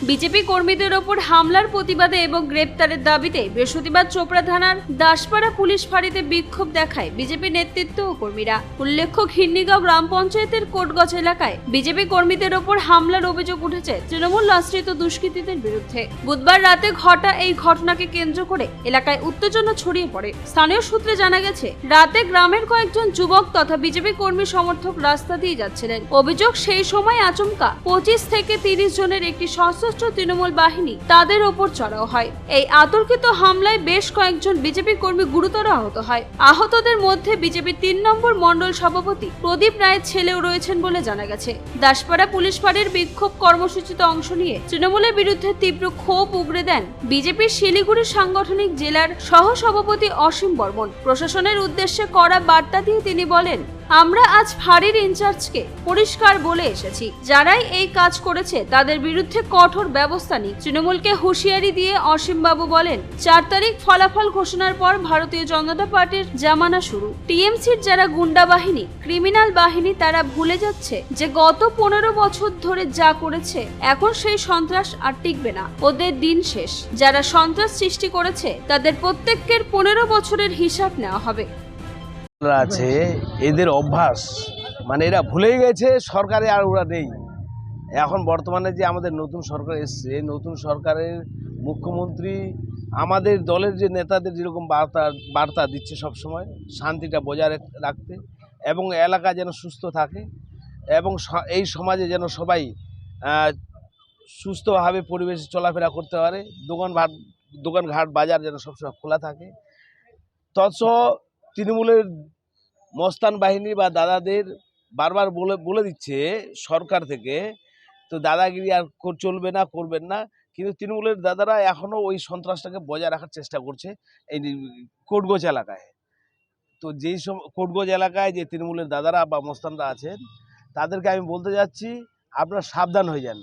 BJP কর্মীদের ওপর হামলার প্রতিবাদে এবং গ্রেপ্তারের দাবিতে বৃহস্পতিবার চোপড়া থানার দাসপাড়া পুলিশ ফাঁড়িতে বিক্ষোভ দেখায় বিজেপি নেতৃত্ব ও কর্মীরা। উল্লেখ্য, ঘিন্নিগাঁও গ্রাম পঞ্চায়েতের কোটগছ এলাকায় বিজেপি কর্মীদের ওপর হামলার অভিযোগ উঠেছে তৃণমূল আশ্রিত দুষ্কৃতীদের বিরুদ্ধে। বুধবার রাতে ঘটা এই ঘটনাকে কেন্দ্র করে এলাকায় উত্তেজনা ছড়িয়ে পড়ে। স্থানীয় সূত্রে জানা গেছে, রাতে গ্রামের কয়েকজন যুবক তথা বিজেপি কর্মী সমর্থক রাস্তা দিয়ে যাচ্ছিলেন। অভিযোগ, সেই সময় আচমকা 25 থেকে 30 জনের একটি সশস্ত্র তৃণমূল বাহিনী তাদের ওপর চড়াও হয়। এই আতর্কিত হামলায় বেশ কয়েকজন বিজেপি কর্মী গুরুতর আহত হয়। আহতদের মধ্যে বিজেপির 3 নম্বর মণ্ডল সভাপতি প্রদীপ রায়ের ছেলেও রয়েছেন বলে জানা গেছে। দাসপাড়া পুলিশ ফাঁড়ির বিক্ষোভ কর্মসূচিতে অংশ নিয়ে তৃণমূলের বিরুদ্ধে তীব্র ক্ষোভ উগরে দেন বিজেপির শিলিগুড়ি সাংগঠনিক জেলার সহ সভাপতি অসীম বর্মন। প্রশাসনের উদ্দেশ্যে কড়া বার্তা দিয়ে তিনি বলেন, আমরা আজ ফাঁড়ির ইনচার্জকে পরিষ্কার বলে এসেছি, যারাই এই কাজ করেছে তাদের বিরুদ্ধে কঠোর ব্যবস্থা নিই। তৃণমূলকে হুঁশিয়ারি দিয়ে অসীমবাবু বলেন, 4 তারিখ ফলাফল ঘোষণার পর ভারতীয় জনতা পার্টির জামানা শুরু। টিএমসির যারা গুন্ডা বাহিনী, ক্রিমিনাল বাহিনী, তারা ভুলে যাচ্ছে যে গত 15 বছর ধরে যা করেছে, এখন সেই সন্ত্রাস আর টিকবে না। ওদের দিন শেষ। যারা সন্ত্রাস সৃষ্টি করেছে তাদের প্রত্যেকের 15 বছরের হিসাব নেওয়া হবে। আছে এদের অভ্যাস, মানে এরা ভুলেই গেছে সরকারে আর ওরা নেই। এখন বর্তমানে যে আমাদের নতুন সরকার এসছে, নতুন সরকারের মুখ্যমন্ত্রী আমাদের দলের যে নেতাদের যেরকম বার্তা দিচ্ছে সবসময় শান্তিটা বজায় রাখতে এবং এলাকা যেন সুস্থ থাকে এবং এই সমাজে যেন সবাই সুস্থভাবে পরিবেশে চলাফেরা করতে পারে, দোকানঘাট বাজার যেন সবসময় খোলা থাকে। তৎসহ তৃণমূলের মস্তান বাহিনী বা দাদাদের বারবার বলে দিচ্ছে সরকার থেকে, তো দাদাগিরি আর চলবে না, করবেন না। কিন্তু তৃণমূলের দাদারা এখনও ওই সন্ত্রাসটাকে বজায় রাখার চেষ্টা করছে এই কোটগছ এলাকায়। তো যেই সব কোটগছ এলাকায় যে তৃণমূলের দাদারা বা মস্তানরা আছেন, তাদেরকে আমি বলতে যাচ্ছি, আপনারা সাবধান হয়ে যান।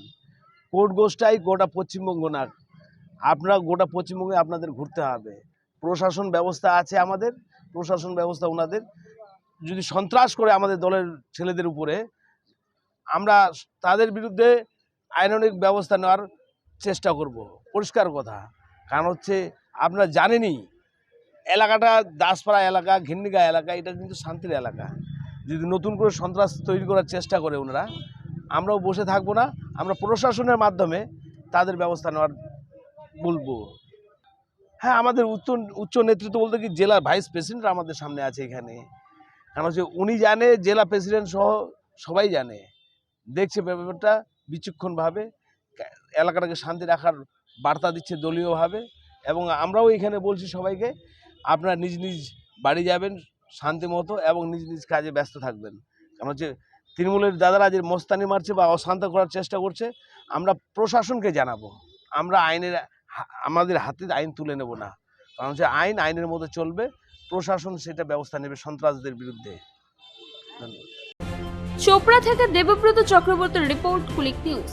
কোটগছটাই গোটা পশ্চিমবঙ্গ না, আপনারা গোটা পশ্চিমবঙ্গে আপনাদের ঘুরতে হবে। প্রশাসন ব্যবস্থা আছে আমাদের, প্রশাসন ব্যবস্থা ওনাদের। যদি সন্ত্রাস করে আমাদের দলের ছেলেদের উপরে, আমরা তাদের বিরুদ্ধে আইনানুগ ব্যবস্থা নেওয়ার চেষ্টা করব। পরিষ্কার কথা। কারণ হচ্ছে আপনারা জানেনই এলাকাটা দাসপাড়া এলাকা, ঘিন্নিগাঁও এলাকা, এটা কিন্তু শান্তির এলাকা। যদি নতুন করে সন্ত্রাস তৈরি করার চেষ্টা করে ওনারা, আমরাও বসে থাকবো না। আমরা প্রশাসনের মাধ্যমে তাদের ব্যবস্থা নেওয়ার বলবো। হ্যাঁ, আমাদের উচ্চ নেতৃত্ব বলতে কি জেলার ভাইস প্রেসিডেন্ট আমাদের সামনে আছে এখানে। কারণ হচ্ছে উনি জানে, জেলা প্রেসিডেন্ট সহ সবাই জানে, দেখছে ব্যাপারটা বিচক্ষণভাবে, এলাকাটাকে শান্তি রাখার বার্তা দিচ্ছে দলীয়ভাবে। এবং আমরাও এখানে বলছি সবাইকে, আপনারা নিজ নিজ বাড়ি যাবেন শান্তি মতো এবং নিজ নিজ কাজে ব্যস্ত থাকবেন। কারণ হচ্ছে তৃণমূলের দাদারা যে মস্তানি মারছে বা অশান্ত করার চেষ্টা করছে, আমরা প্রশাসনকে জানাবো। আমরা আমাদের হাতে আইন তুলে নেব না। কারণ হচ্ছে আইনের মধ্যে চলবে, প্রশাসন সেটা ব্যবস্থা নেবে সন্ত্রাসদের বিরুদ্ধে। ধন্যবাদ। চোপড়া থেকে দেবব্রত চক্রবর্তীর রিপোর্ট, কুলিক নিউজ।